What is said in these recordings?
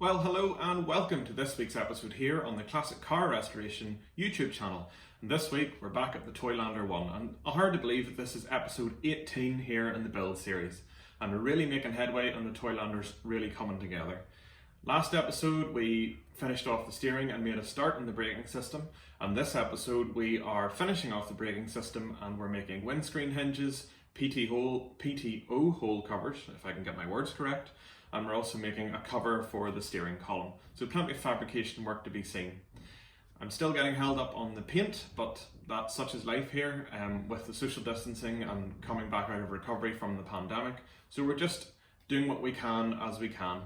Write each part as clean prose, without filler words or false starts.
Well, hello and welcome to this week's episode here on the Classic Car Restoration YouTube channel. And this week we're back at the Toylander 1, and hard to believe that this is episode 18 here in the build series. And we're really making headway and the Toylander's really coming together. Last episode we finished off the steering and made a start in the braking system, and this episode we are finishing off the braking system and we're making windscreen hinges, PTO hole covers, if I can get my words correct, and we're also making a cover for the steering column. So plenty of fabrication work to be seen. I'm still getting held up on the paint, but that's such is life here with the social distancing and coming back out of recovery from the pandemic. So we're just doing what we can as we can.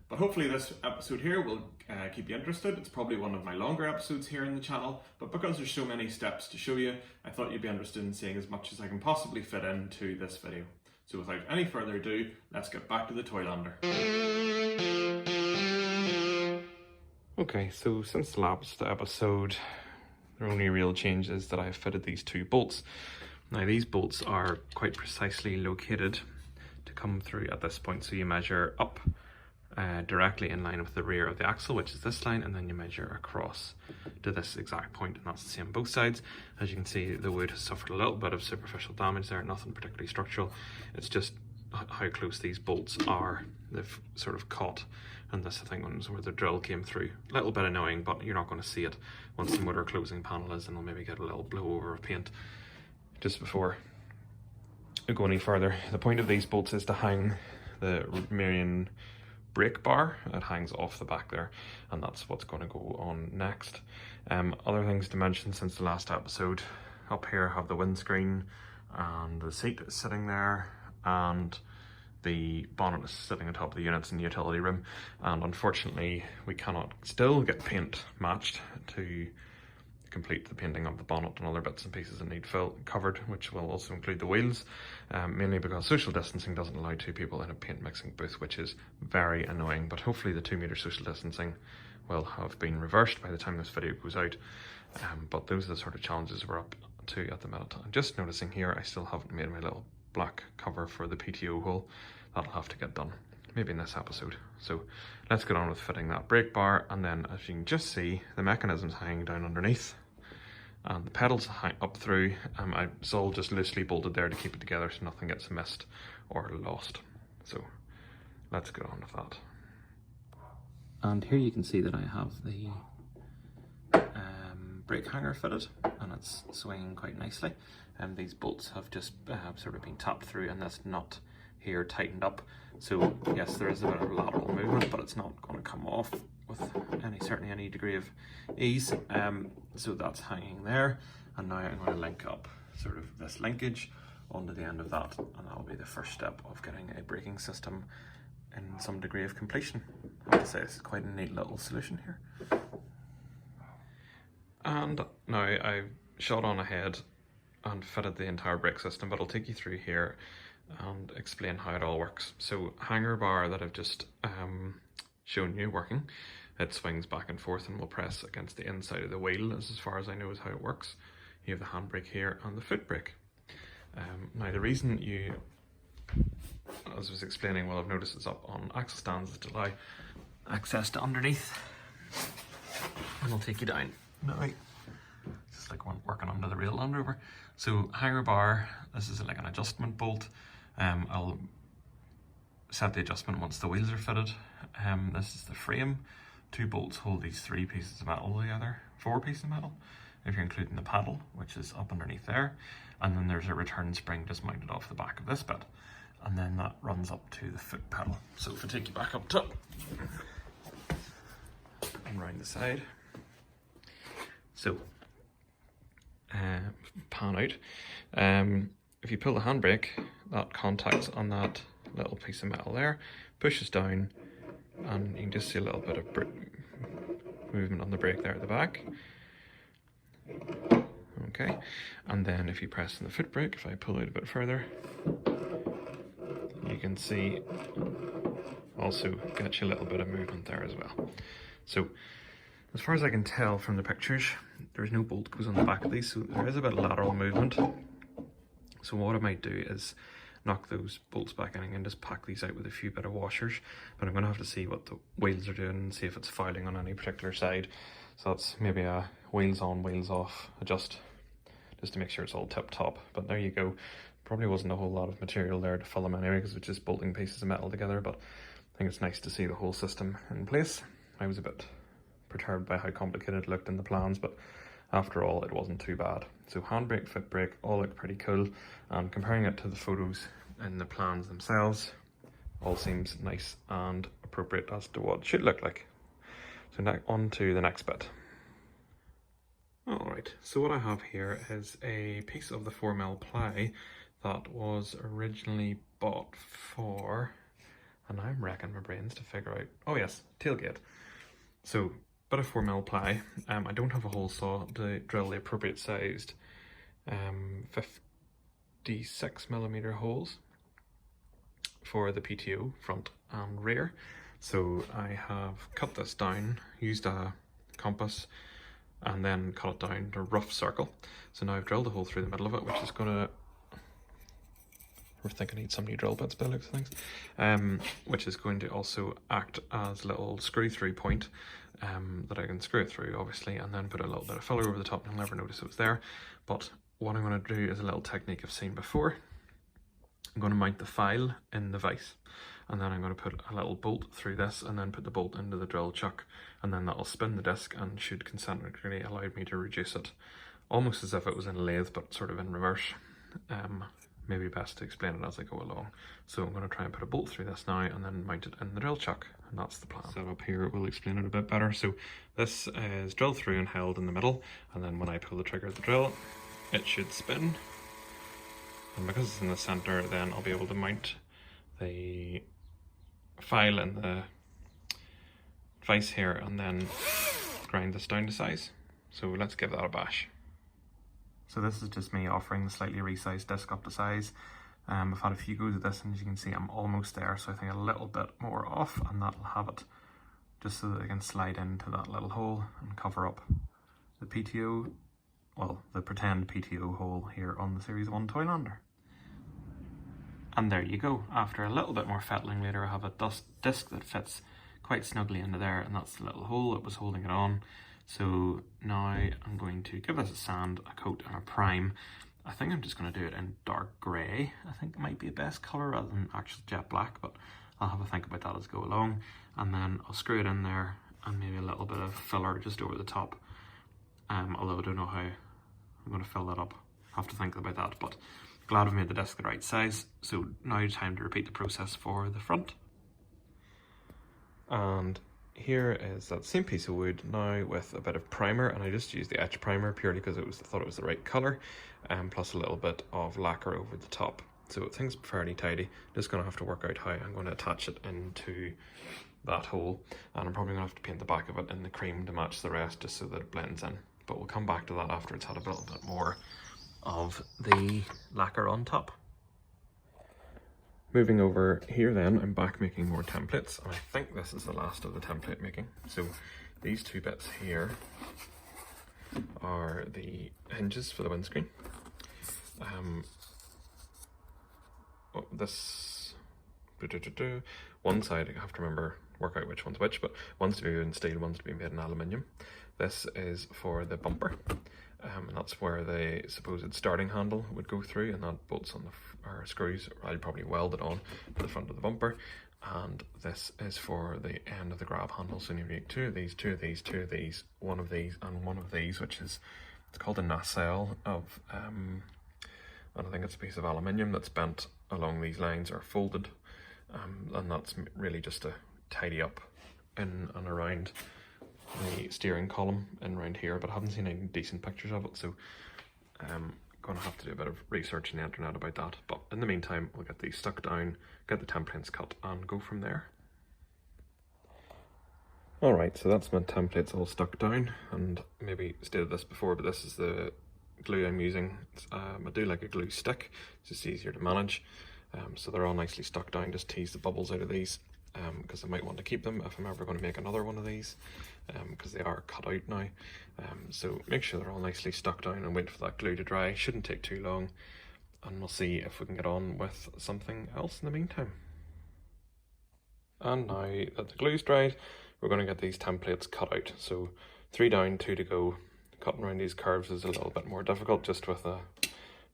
But hopefully this episode here will keep you interested. It's probably one of my longer episodes here in the channel, but because there's so many steps to show you, I thought you'd be interested in seeing as much as I can possibly fit into this video. So without any further ado, let's get back to the Toylander. Okay, so since the last episode, the only real change is that I've fitted these two bolts. Now these bolts are quite precisely located to come through at this point, so you measure up directly in line with the rear of the axle, which is this line, and then you measure across to this exact point, and that's the same both sides. As you can see, the wood has suffered a little bit of superficial damage there, nothing particularly structural. It's just how close these bolts are. They've sort of caught, and this I think was where the drill came through. A little bit annoying, but you're not going to see it once the motor closing panel is, and we'll maybe get a little blow over of paint just before we go any further. The point of these bolts is to hang the main brake bar. It hangs off the back there, and that's what's going to go on next. Other things to mention since the last episode: up here I have the windscreen, and the seat is sitting there, and the bonnet is sitting on top of the units in the utility room, and unfortunately we cannot still get paint matched to complete the painting of the bonnet and other bits and pieces that need covered, which will also include the wheels, mainly because social distancing doesn't allow two people in a paint mixing booth, which is very annoying. But hopefully the 2 meter social distancing will have been reversed by the time this video goes out. But those are the sort of challenges we're up to at the minute. I'm just noticing here I still haven't made my little black cover for the PTO hole. That'll have to get done maybe in this episode. So let's get on with fitting that brake bar, and then as you can just see, the mechanism's hanging down underneath and the pedals hang up through. It's all just loosely bolted there to keep it together so nothing gets missed or lost. So let's get on with that. And here you can see that I have the brake hanger fitted, and it's swinging quite nicely. These bolts have just sort of been tapped through, and this nut here tightened up. So yes, there is a bit of lateral movement, but it's not going to come off with certainly any degree of ease. So that's hanging there, and now I'm going to link up sort of this linkage onto the end of that, and that will be the first step of getting a braking system in some degree of completion. I have to say this is quite a neat little solution here. And now I've shot on ahead and fitted the entire brake system, but I'll take you through here and explain how it all works. So hanger bar that I've just shown you working, it swings back and forth and will press against the inside of the wheel, as far as I know is how it works. You have the handbrake here and the foot brake. Now the reason you, as I was explaining, well, I've noticed it's up on axle stands is to allow access to underneath, and I'll take you down now. Just like one working under the real Land Rover. So hanger bar, this is like an adjustment bolt. I'll set the adjustment once the wheels are fitted. This is the frame. 2 bolts hold these 3 pieces of metal together, 4 pieces of metal, if you're including the paddle, which is up underneath there. And then there's a return spring just mounted off the back of this bit. And then that runs up to the foot pedal. So if I take you back up top and round the side. So pan out. If you pull the handbrake, that contacts on that little piece of metal there, pushes down, and you can just see a little bit of movement on the brake there at the back. Okay, and then if you press on the foot brake, if I pull out a bit further, you can see also gets you a little bit of movement there as well. So as far as I can tell from the pictures, there's no bolt goes on the back of these, so there is a bit of lateral movement. So what I might do is knock those bolts back in and just pack these out with a few bit of washers. But I'm going to have to see what the wheels are doing and see if it's fouling on any particular side. So that's maybe a wheels on, wheels off adjust, just to make sure it's all tip top. But there you go. Probably wasn't a whole lot of material there to fill them anyway, because it's just bolting pieces of metal together, but I think it's nice to see the whole system in place. I was a bit perturbed by how complicated it looked in the plans, but after all, it wasn't too bad. So handbrake, foot brake, all look pretty cool, and comparing it to the photos in the plans themselves, all seems nice and appropriate as to what it should look like. So now on to the next bit. Alright, so what I have here is a piece of the 4mm ply that was originally bought for, and I'm racking my brains to figure out, oh yes, tailgate. So, bit of 4mm ply. I don't have a hole saw to drill the appropriate sized 56mm holes for the PTO front and rear. So I have cut this down, used a compass, and then cut it down to a rough circle. So now I've drilled a hole through the middle of it, which is gonna, I think I need some new drill bits by the looks of things, which is going to also act as a little screw through point that I can screw it through, obviously, and then put a little bit of filler over the top, and you'll never notice it was there. But what I'm going to do is a little technique I've seen before. I'm going to mount the file in the vise, and then I'm going to put a little bolt through this, and then put the bolt into the drill chuck, and then that'll spin the disc and should concentrically allow me to reduce it, almost as if it was in a lathe, but sort of in reverse. Maybe best to explain it as I go along. So I'm going to try and put a bolt through this now and then mount it in the drill chuck, and that's the plan. Set up here will explain it a bit better. So this is drilled through and held in the middle, and then when I pull the trigger of the drill, it should spin. And because it's in the center, then I'll be able to mount the file in the vise here and then grind this down to size. So let's give that a bash. So this is just me offering the slightly resized disc up to size. I've had a few goes of this, and as you can see I'm almost there, so I think a little bit more off and that'll have it, just so that I can slide into that little hole and cover up the PTO, well, the pretend PTO hole here on the Series 1 Toylander. And there you go. After a little bit more fettling later, I have a disc that fits quite snugly into there, and that's the little hole that was holding it on. So now I'm going to give this a sand, a coat and a prime. I think I'm just going to do it in dark grey. I think it might be the best colour rather than actual jet black, but I'll have a think about that as I go along. And then I'll screw it in there and maybe a little bit of filler just over the top. Although I don't know how I'm going to fill that up. I'll have to think about that, but glad I've made the disc the right size. So now time to repeat the process for the front. And here is that same piece of wood now with a bit of primer, and I just used the etch primer purely because I thought it was the right colour, plus a little bit of lacquer over the top. So things fairly tidy. Just going to have to work out how I'm going to attach it into that hole, and I'm probably going to have to paint the back of it in the cream to match the rest just so that it blends in. But we'll come back to that after it's had a little bit more of the lacquer on top. Moving over here then, I'm back making more templates, and I think this is the last of the template making. So these two bits here are the hinges for the windscreen. This, one side I have to work out which one's which, but one's to be made in steel, one's to be made in aluminium. This is for the bumper, and that's where the supposed starting handle would go through, and that bolts on the screws, or I'll probably weld it on to the front of the bumper. And this is for the end of the grab handle, so you need two of these, two of these, two of these, one of these, and one of these, which is, it's called a nacelle of, and I think it's a piece of aluminium that's bent along these lines or folded, and that's really just to tidy up in and around the steering column and around here, but I haven't seen any decent pictures of it, so I'm going to have to do a bit of research on the internet about that. But in the meantime, we'll get these stuck down, get the templates cut, and go from there. Alright, so that's my templates all stuck down, and maybe stated this before, but this is the glue I'm using. I do like a glue stick, it's just easier to manage. So they're all nicely stuck down. Just tease the bubbles out of these, because I might want to keep them if I'm ever going to make another one of these, because they are cut out now. So make sure they're all nicely stuck down and wait for that glue to dry. Shouldn't take too long. and we'll see if we can get on with something else in the meantime. And now that the glue's dried, we're going to get these templates cut out. So 3 down, 2 to go. Cutting around these curves is a little bit more difficult just with a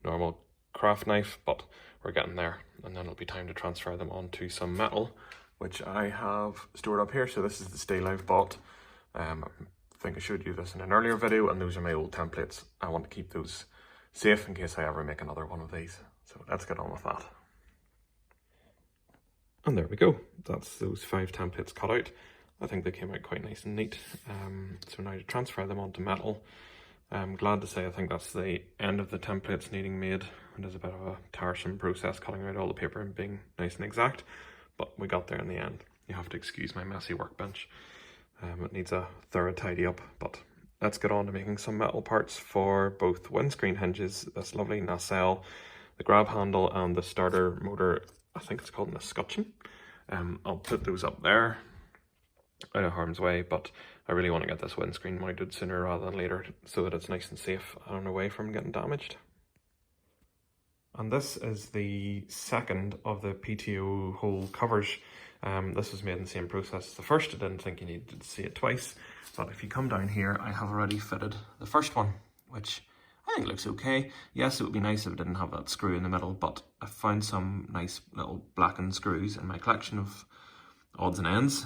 normal craft knife, but we're getting there, and then it'll be time to transfer them onto some metal, which I have stored up here. So this is the steel I've bought. I think I showed you this in an earlier video, and those are my old templates. I want to keep those safe in case I ever make another one of these. So let's get on with that. And there we go. That's those 5 templates cut out. I think they came out quite nice and neat. So now to transfer them onto metal. I'm glad to say I think that's the end of the templates needing made. It is a bit of a tiresome process cutting out all the paper and being nice and exact, but we got there in the end. You have to excuse my messy workbench. It needs a thorough tidy up, but let's get on to making some metal parts for both windscreen hinges, this lovely nacelle, the grab handle and the starter motor. I think it's called an escutcheon. I'll put those up there out of harm's way, but I really want to get this windscreen mounted sooner rather than later so that it's nice and safe and away from getting damaged. And this is the second of the PTO hole covers. This was made in the same process as the first. I didn't think you needed to see it twice, but if you come down here, I have already fitted the first one, which I think looks okay. Yes, it would be nice if it didn't have that screw in the middle, but I found some nice little blackened screws in my collection of odds and ends.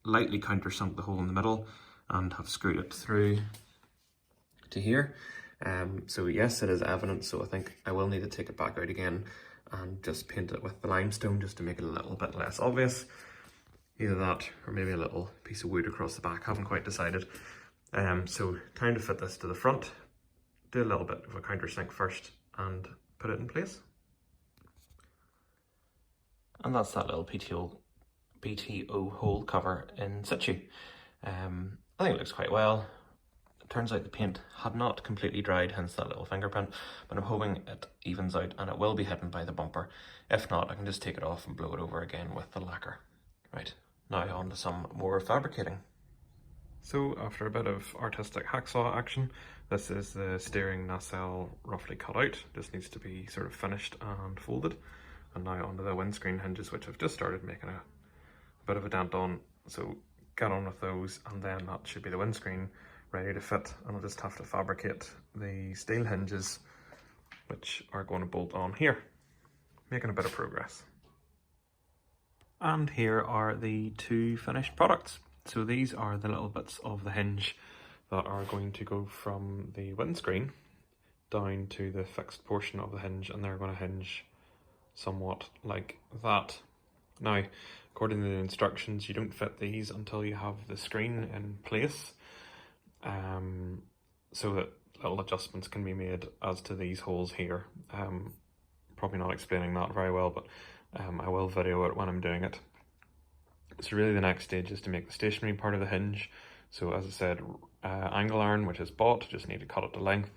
Lightly countersunk the hole in the middle and have screwed it through to here. So yes, it is evident, so I think I will need to take it back out again and just paint it with the limestone just to make it a little bit less obvious. Either that or maybe a little piece of wood across the back, haven't quite decided. So time to fit this to the front. Do a little bit of a countersink first and put it in place. And that's that little PTO hole cover in situ. I think it looks quite well. It turns out the paint had not completely dried, hence that little fingerprint, but I'm hoping it evens out and it will be hidden by the bumper. If not, I can just take it off and blow it over again with the lacquer. Right, now on to some more fabricating. So after a bit of artistic hacksaw action, this is the steering nacelle roughly cut out. This needs to be sort of finished and folded. And now onto the windscreen hinges, which I've just started making a bit of a dent on. So get on with those, and then that should be the windscreen ready to fit. And I'll just have to fabricate the steel hinges, which are going to bolt on here. Making a bit of progress. And here are the 2 finished products. So these are the little bits of the hinge that are going to go from the windscreen down to the fixed portion of the hinge, and they're going to hinge somewhat like that. Now, according to the instructions, you don't fit these until you have the screen in place, so that little adjustments can be made as to these holes here. Probably not explaining that very well, but I will video it when I'm doing it. So really the next stage is to make the stationary part of the hinge. So as I said, angle iron, which is bought, just need to cut it to length,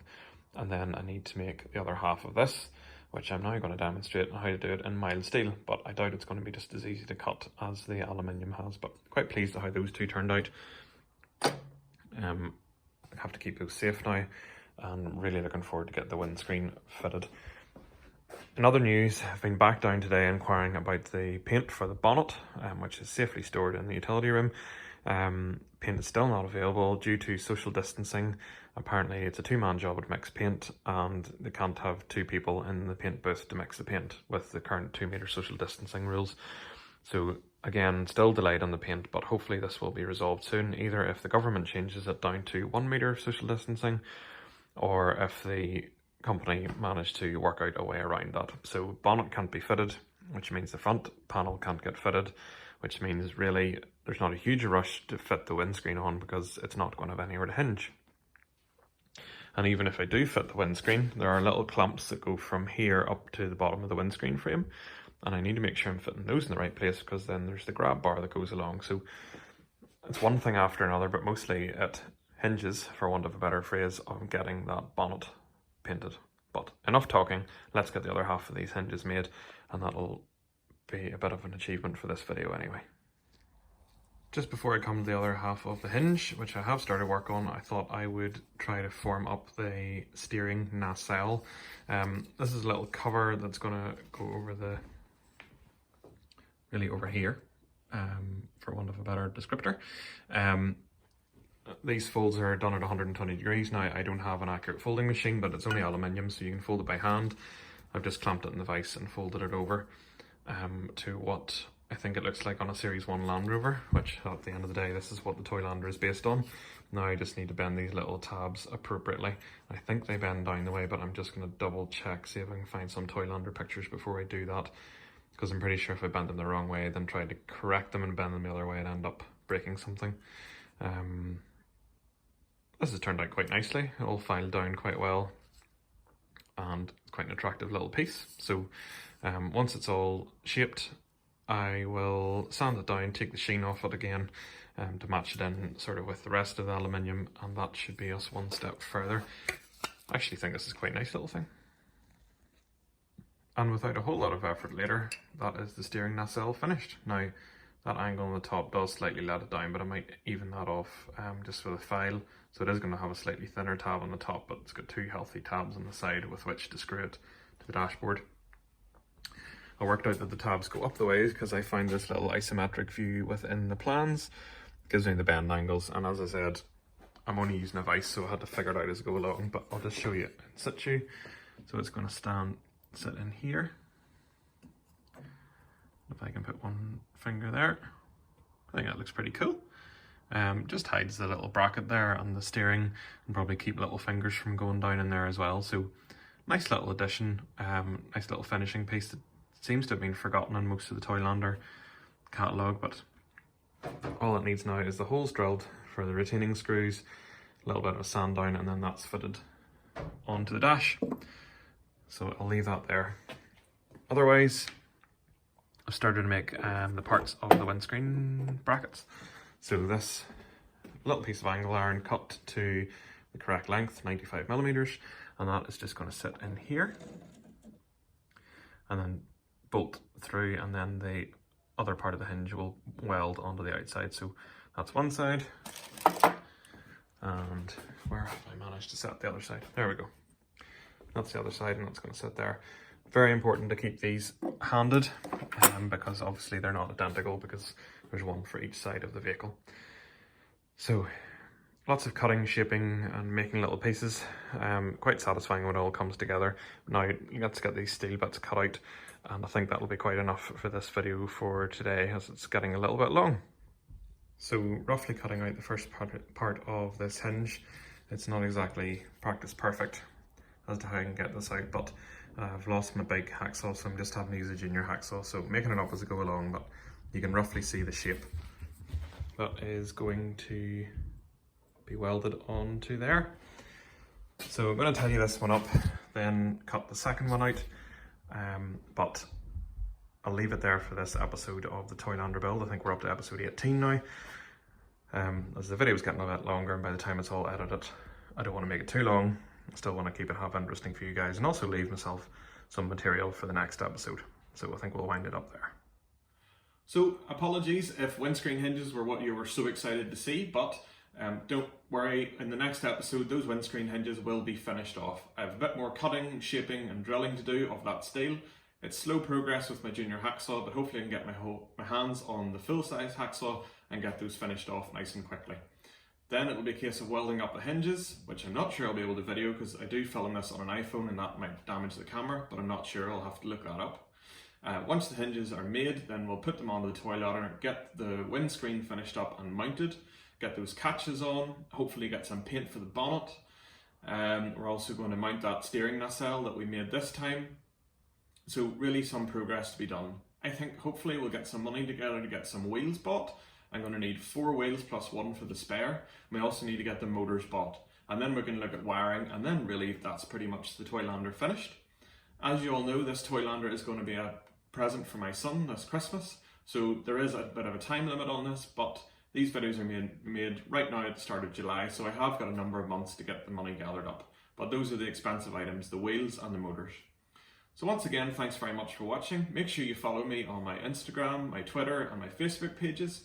and then I need to make the other half of this, which I'm now going to demonstrate how to do it in mild steel, but I doubt it's going to be just as easy to cut as the aluminium has, but quite pleased with how those 2 turned out. I have to keep those safe now, and really looking forward to get the windscreen fitted. In other news, I've been back down today inquiring about the paint for the bonnet, which is safely stored in the utility room. Paint is still not available due to social distancing. Apparently it's a 2-man job to mix paint, and they can't have 2 people in the paint booth to mix the paint with the current 2-meter social distancing rules. So again, still delayed on the paint, but hopefully this will be resolved soon, either if the government changes it down to 1 meter social distancing, or if the company managed to work out a way around that. So bonnet can't be fitted, which means the front panel can't get fitted, which means really there's not a huge rush to fit the windscreen on because it's not going to have anywhere to hinge. And even if I do fit the windscreen, there are little clamps that go from here up to the bottom of the windscreen frame, and I need to make sure I'm fitting those in the right place, because then there's the grab bar that goes along. So it's one thing after another, but mostly it hinges, for want of a better phrase, on getting that bonnet painted. But enough talking, let's get the other half of these hinges made, and that'll be a bit of an achievement for this video anyway. Just before I come to the other half of the hinge, which I have started work on, I thought I would try to form up the steering nacelle. This is a little cover that's going to go over really over here, for want of a better descriptor. These folds are done at 120 degrees. Now, I don't have an accurate folding machine, but it's only aluminium, so you can fold it by hand. I've just clamped it in the vise and folded it over to what I think it looks like on a Series 1 Land Rover, which at the end of the day, this is what the Toylander is based on. Now I just need to bend these little tabs appropriately. I think they bend down the way, but I'm just going to double check, see if I can find some Toylander pictures before I do that, because I'm pretty sure if I bent them the wrong way, then tried to correct them and bend them the other way, I'd end up breaking something. This has turned out quite nicely. It all filed down quite well, and it's quite an attractive little piece. So once it's all shaped, I will sand it down, take the sheen off it again to match it in sort of with the rest of the aluminium, and that should be us one step further. I actually think this is quite a nice little thing. And without a whole lot of effort later, that is the steering nacelle finished. Now, that angle on the top does slightly let it down, but I might even that off just for the file. So it is going to have a slightly thinner tab on the top, but it's got two healthy tabs on the side with which to screw it to the dashboard. I worked out that the tabs go up the ways because I find this little isometric view within the plans gives me the bend angles, and as I said, I'm only using a vise, so I had to figure it out as I go along, but I'll just show you in situ. So it's going to sit in here. If I can put one finger there, I think that looks pretty cool. Just hides the little bracket there and the steering, and probably keep little fingers from going down in there as well. So nice little addition, nice little finishing piece that seems to have been forgotten in most of the Toylander catalogue, but all it needs now is the holes drilled for the retaining screws, a little bit of a sand down, and then that's fitted onto the dash. So I'll leave that there. Otherwise, I've started to make the parts of the windscreen brackets. So this little piece of angle iron cut to the correct length, 95mm, and that is just going to sit in here and then bolt through, and then the other part of the hinge will weld onto the outside. So that's one side, and where have I managed to set the other side? There we go. That's the other side, and that's going to sit there. Very important to keep these handed because obviously they're not identical, because there's one for each side of the vehicle. So lots of cutting, shaping and making little pieces. Quite satisfying when it all comes together. Now let's get these steel bits cut out, and I think that'll be quite enough for this video for today, as it's getting a little bit long. So roughly cutting out the first part of this hinge. It's not exactly practice perfect as to how I can get this out, but I've lost my big hacksaw, so I'm just having to use a junior hacksaw, so making it up as I go along, but you can roughly see the shape that is going to be welded onto there. So I'm going to tidy this one up, then cut the second one out, but I'll leave it there for this episode of the Toylander build. I think we're up to episode 18 now. As the video's getting a bit longer, and by the time it's all edited, I don't want to make it too long. I still want to keep it half interesting for you guys, and also leave myself some material for the next episode. So I think we'll wind it up there. So apologies if windscreen hinges were what you were so excited to see, but don't worry, in the next episode those windscreen hinges will be finished off. I have a bit more cutting, shaping and drilling to do of that steel. It's slow progress with my junior hacksaw, but hopefully I can get my hands on the full-size hacksaw and get those finished off nice and quickly. Then it will be a case of welding up the hinges, which I'm not sure I'll be able to video because I do film this on an iPhone and that might damage the camera, but I'm not sure, I'll have to look that up. Once the hinges are made, then we'll put them onto the Toylander, get the windscreen finished up and mounted, get those catches on, hopefully get some paint for the bonnet. We're also going to mount that steering nacelle that we made this time. So really some progress to be done. I think hopefully we'll get some money together to get some wheels bought. I'm going to need 4 wheels plus one for the spare. We also need to get the motors bought. And then we're going to look at wiring, and then really that's pretty much the Toylander finished. As you all know, this Toylander is going to be a present for my son this Christmas. So there is a bit of a time limit on this, but these videos are made right now at the start of July, so I have got a number of months to get the money gathered up. But those are the expensive items, the wheels and the motors. So once again, thanks very much for watching. Make sure you follow me on my Instagram, my Twitter and my Facebook pages.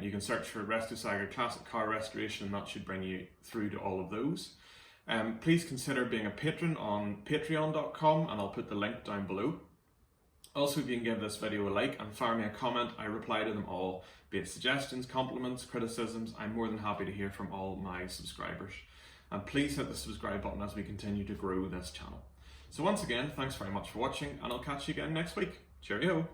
You can search for Rescue Saga Classic Car Restoration and that should bring you through to all of those. Please consider being a patron on patreon.com and I'll put the link down below. Also, if you can give this video a like and fire me a comment, I reply to them all, be it suggestions, compliments, criticisms. I'm more than happy to hear from all my subscribers. And please hit the subscribe button as we continue to grow this channel. So once again, thanks very much for watching and I'll catch you again next week. Cheerio!